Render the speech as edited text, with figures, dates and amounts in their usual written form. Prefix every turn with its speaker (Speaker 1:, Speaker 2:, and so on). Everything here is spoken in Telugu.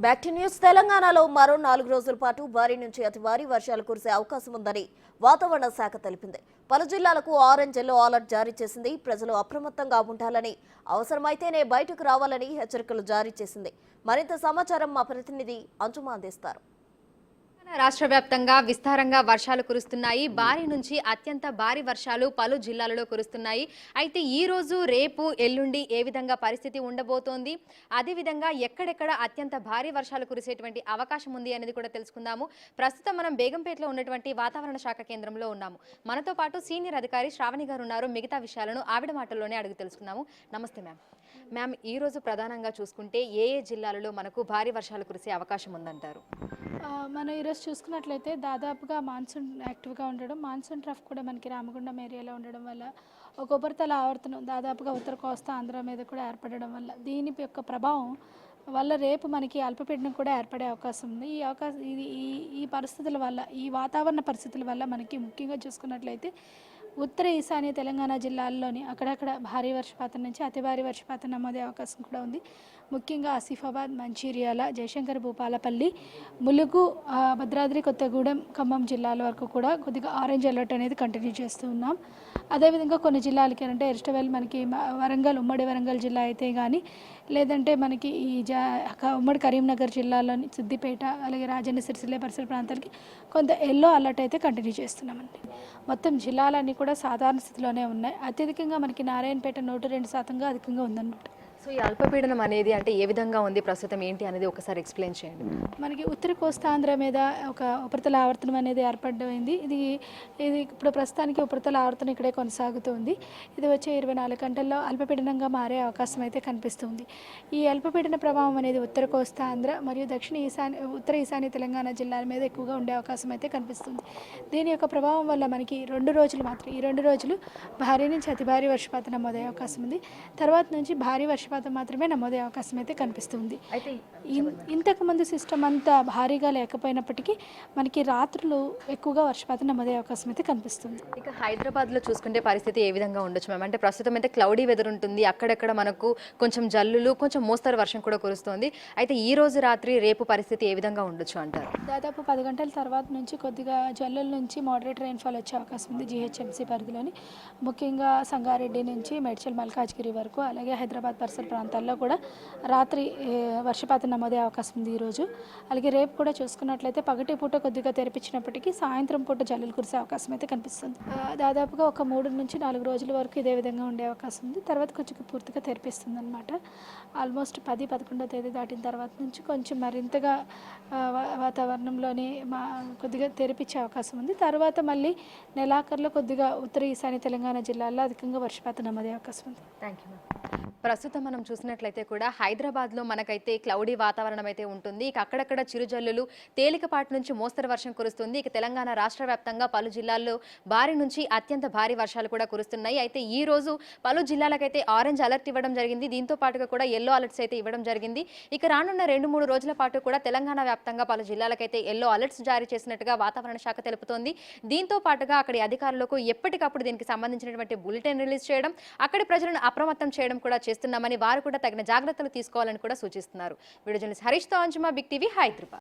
Speaker 1: Back to news. తెలంగాణలో మరో 4 రోజుల పాటు భారీ నుంచి అతి భారీ వర్షాలు కురిసే అవకాశం ఉందని వాతావరణ శాఖ తెలిపింది. పలు జిల్లాలకు ఆరెంజ్ ఎల్లో అలర్ట్ జారీ చేసింది. ప్రజలు అప్రమత్తంగా ఉండాలని, అవసరమైతేనే బయటకు రావాలని హెచ్చరికలు జారీ చేసింది. మరింత సమాచారం మా ప్రతినిధి అంజుమా అందిస్తారు.
Speaker 2: రాష్ట్ర వ్యాప్తంగా విస్తారంగా వర్షాలు కురుస్తున్నాయి. భారీ నుంచి అత్యంత భారీ వర్షాలు పలు జిల్లాలలో కురుస్తున్నాయి. అయితే ఈ రోజు, రేపు, ఎల్లుండి ఏ విధంగా పరిస్థితి ఉండబోతోంది, అదేవిధంగా ఎక్కడెక్కడ అత్యంత భారీ వర్షాలు కురిసేటువంటి అవకాశం ఉంది అనేది కూడా తెలుసుకుందాము. ప్రస్తుతం మనం బేగంపేటలో ఉన్నటువంటి వాతావరణ శాఖ కేంద్రంలో ఉన్నాము. మనతో పాటు సీనియర్ అధికారి శ్రావణి గారు ఉన్నారు. మిగతా విషయాలను ఆవిడ మాటల్లోనే అడిగి తెలుసుకుందాము. నమస్తే మ్యామ్. మ్యామ్, ఈ రోజు ప్రధానంగా చూసుకుంటే ఏ జిల్లాలలో మనకు భారీ వర్షాలు కురిసే అవకాశం ఉందంటారు?
Speaker 3: మనం ఈరోజు చూసుకున్నట్లయితే దాదాపుగా మాన్సూన్ యాక్టివ్గా ఉండడం, మాన్సూన్ ట్రఫ్ కూడా మనకి రామగుండం ఏరియాలో ఉండడం వల్ల ఒక ఉపరితల ఆవర్తనం దాదాపుగా ఉత్తర కోస్తా ఆంధ్ర మీద కూడా ఏర్పడడం వల్ల దీని యొక్క ప్రభావం వల్ల రేపు మనకి అల్పపీడనం కూడా ఏర్పడే అవకాశం ఉంది. ఈ పరిస్థితుల వల్ల, ఈ వాతావరణ పరిస్థితుల వల్ల మనకి ముఖ్యంగా చూసుకున్నట్లయితే ఉత్తర ఈశాన్య తెలంగాణ జిల్లాల్లోని అక్కడక్కడ భారీ వర్షపాతం నుంచి అతి భారీ వర్షపాతం నమోదే అవకాశం కూడా ఉంది. ముఖ్యంగా ఆసిఫాబాద్, మంచిర్యాల, జయశంకర్, భూపాలపల్లి, ములుగు, భద్రాద్రి కొత్తగూడెం, ఖమ్మం జిల్లాల వరకు కూడా కొద్దిగా ఆరెంజ్ అలర్ట్ అనేది కంటిన్యూ చేస్తూ ఉన్నాం. అదేవిధంగా కొన్ని జిల్లాలకి అంటే ఎస్టవెల్ మనకి వరంగల్, ఉమ్మడి వరంగల్ జిల్లా అయితే కానీ, లేదంటే మనకి ఉమ్మడి కరీంనగర్ జిల్లాలోని సిద్దిపేట, అలాగే రాజన్న సిరిసిల్ల పరిసర ప్రాంతాలకి కొంత ఎల్లో అలర్ట్ అయితే కంటిన్యూ చేస్తున్నామండి. మొత్తం జిల్లాలన్నీ కూడా సాధారణ స్థితిలోనే ఉన్నాయి. అత్యధికంగా మనకి నారాయణపేట 102% అధికంగా ఉందన్నమాట.
Speaker 2: సో ఈ అల్పపీడనం అనేది అంటే ఏ విధంగా ఉంది, ప్రస్తుతం ఏంటి అనేది ఒకసారి ఎక్స్ప్లెయిన్ చేయండి.
Speaker 3: మనకి ఉత్తర కోస్తాంధ్ర మీద ఒక ఉపరితల ఆవర్తనం అనేది ఏర్పడింది. ఇది ఇప్పుడు ప్రస్తుతానికి ఉపరితల ఆవర్తనం ఇక్కడే కొనసాగుతుంది. ఇది వచ్చే 24 గంటల్లో అల్పపీడనంగా మారే అవకాశం అయితే కనిపిస్తుంది. ఈ అల్పపీడన ప్రభావం అనేది ఉత్తర కోస్తాంధ్ర మరియు ఉత్తర ఈశాన్య తెలంగాణ జిల్లాల మీద ఎక్కువగా ఉండే అవకాశం అయితే కనిపిస్తుంది. దీని యొక్క ప్రభావం వల్ల మనకి 2 రోజులు మాత్రం, ఈ 2 రోజులు భారీ నుంచి అతి భారీ వర్షపాతం నమోదయ్యే అవకాశం ఉంది. తర్వాత నుంచి భారీ వర్షపాతం మాత్రమే నమోదే అవకాశం అయితే కనిపిస్తుంది. అయితే ఇంతకుముందు సిస్టమ్ అంతా భారీగా లేకపోయినప్పటికీ మనకి రాత్రులు ఎక్కువగా వర్షపాతం నమోదే అవకాశం అయితే కనిపిస్తుంది.
Speaker 2: ఇక హైదరాబాద్లో చూసుకుంటే పరిస్థితి ఏ విధంగా ఉండొచ్చు మ్యామ్? అంటే ప్రస్తుతం అయితే క్లౌడీ వెదర్ ఉంటుంది, అక్కడక్కడ మనకు కొంచెం జల్లులు, కొంచెం మోస్తరు వర్షం కూడా కురుస్తుంది. అయితే ఈ రోజు రాత్రి, రేపు పరిస్థితి ఏ విధంగా ఉండొచ్చు అంటారు?
Speaker 3: దాదాపు 10 గంటల తర్వాత నుంచి కొద్దిగా జల్లుల నుంచి మోడరేట్ రైన్ఫాల్ వచ్చే అవకాశం ఉంది జీహెచ్ఎంసీ పరిధిలోని. ముఖ్యంగా సంగారెడ్డి నుంచి మేడ్చల్, మల్కాజ్గిరి వరకు, అలాగే హైదరాబాద్ పరిసర ప్రాంతాల్లో కూడా రాత్రి వర్షపాతం నమోదే అవకాశం ఉంది ఈరోజు. అలాగే రేపు కూడా చూసుకున్నట్లయితే పగటి పూట కొద్దిగా తెరిపించినప్పటికీ సాయంత్రం పూట జల్లులు కురిసే అవకాశం అయితే కనిపిస్తుంది. దాదాపుగా ఒక 3 నుంచి 4 రోజుల వరకు ఇదే విధంగా ఉండే అవకాశం ఉంది. తర్వాత కొంచెం పూర్తిగా తెరిపిస్తుంది అనమాట. ఆల్మోస్ట్ 10-11వ తేదీ దాటిన తర్వాత నుంచి కొంచెం మరింతగా వాతావరణంలోని కొద్దిగా తెరిపించే అవకాశం ఉంది. తర్వాత మళ్ళీ నెలాఖరులో కొద్దిగా ఉత్తర ఈశాన్య తెలంగాణ జిల్లాల్లో అధికంగా వర్షపాతం నమోదే అవకాశం ఉంది.
Speaker 2: Thank you. ప్రస్తుతం మనం చూసినట్లయితే కూడా హైదరాబాద్లో మనకైతే క్లౌడీ వాతావరణం అయితే ఉంటుంది. ఇక అక్కడక్కడ చిరుజల్లులు, తేలికపాటి నుంచి మోస్తరు వర్షం కురుస్తుంది. ఇక తెలంగాణ రాష్ట్ర వ్యాప్తంగా పలు జిల్లాల్లో భారీ నుంచి అత్యంత భారీ వర్షాలు కూడా కురుస్తున్నాయి. అయితే ఈ రోజు పలు జిల్లాలకైతే ఆరెంజ్ అలర్ట్ ఇవ్వడం జరిగింది. దీంతో పాటుగా కూడా ఎల్లో అలర్ట్స్ అయితే ఇవ్వడం జరిగింది. ఇక రానున్న 2-3 రోజుల పాటు కూడా తెలంగాణ వ్యాప్తంగా పలు జిల్లాలకైతే ఎల్లో అలర్ట్స్ జారీ చేసినట్టుగా వాతావరణ శాఖ తెలుపుతోంది. దీంతో పాటుగా అక్కడి అధికారులకు ఎప్పటికప్పుడు దీనికి సంబంధించినటువంటి బులెటిన్ రిలీజ్ చేయడం, అక్కడి ప్రజలను అప్రమత్తం చేయడం కూడా చేస్తున్నామని, వారు కూడా తగిన జాగ్రత్తలు తీసుకోవాలని కూడా సూచిస్తున్నారు. వీడియో జర్నలిస్ట్ హరీష్తో అంజుమా, బిగ్ టీవీ, హైదరాబాద్.